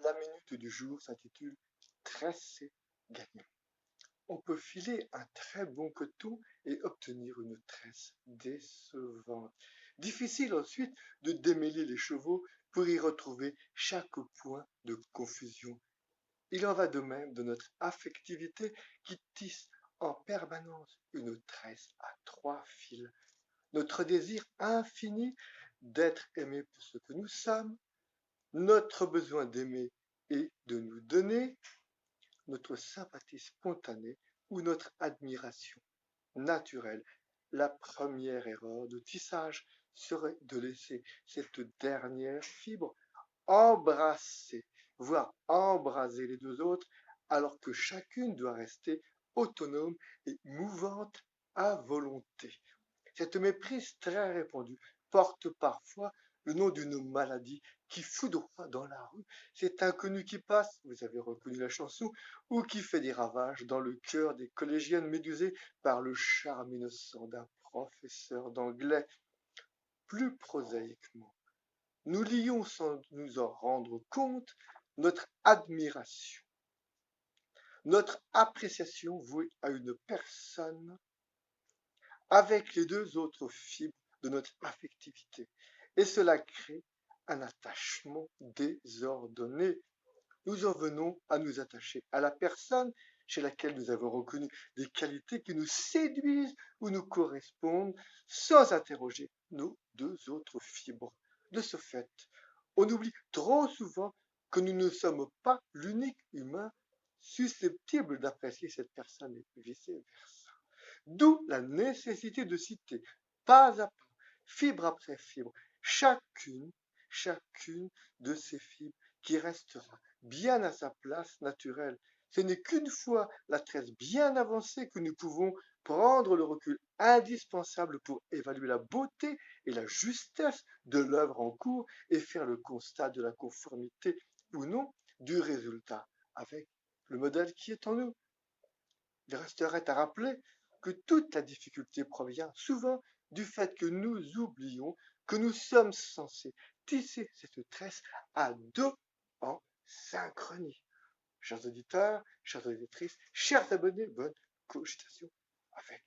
La minute du jour s'intitule Tresser gagnant. On peut filer un très bon coton et obtenir une tresse décevante. Difficile ensuite de démêler les chevaux pour y retrouver chaque point de confusion. Il en va de même de notre affectivité qui tisse en permanence une tresse à trois fils. Notre désir infini d'être aimé pour ce que nous sommes, notre besoin d'aimer et de nous donner, notre sympathie spontanée ou notre admiration naturelle. La première erreur de tissage serait de laisser cette dernière fibre embrasser, voire embraser les deux autres, alors que chacune doit rester autonome et mouvante à volonté. Cette méprise très répandue porte parfois le nom d'une maladie qui foudroie dans la rue. Cet inconnu qui passe, vous avez reconnu la chanson, ou qui fait des ravages dans le cœur des collégiennes médusées par le charme innocent d'un professeur d'anglais. Plus prosaïquement, nous lions sans nous en rendre compte notre admiration, notre appréciation vouée à une personne avec les deux autres fibres de notre affectivité. Et cela crée un attachement désordonné. Nous en venons à nous attacher à la personne chez laquelle nous avons reconnu des qualités qui nous séduisent ou nous correspondent sans interroger nos deux autres fibres. De ce fait, on oublie trop souvent que nous ne sommes pas l'unique humain susceptible d'apprécier cette personne et vice-versa. D'où la nécessité de citer pas à pas, fibre après fibre, chacune de ces fibres qui restera bien à sa place naturelle. Ce n'est qu'une fois la tresse bien avancée que nous pouvons prendre le recul indispensable pour évaluer la beauté et la justesse de l'œuvre en cours et faire le constat de la conformité ou non du résultat avec le modèle qui est en nous. Il resterait à rappeler que toute la difficulté provient souvent du fait que nous oublions que nous sommes censés tisser cette tresse à deux en synchronie. Chers auditeurs, chères auditrices, chers abonnés, bonne cogitation avec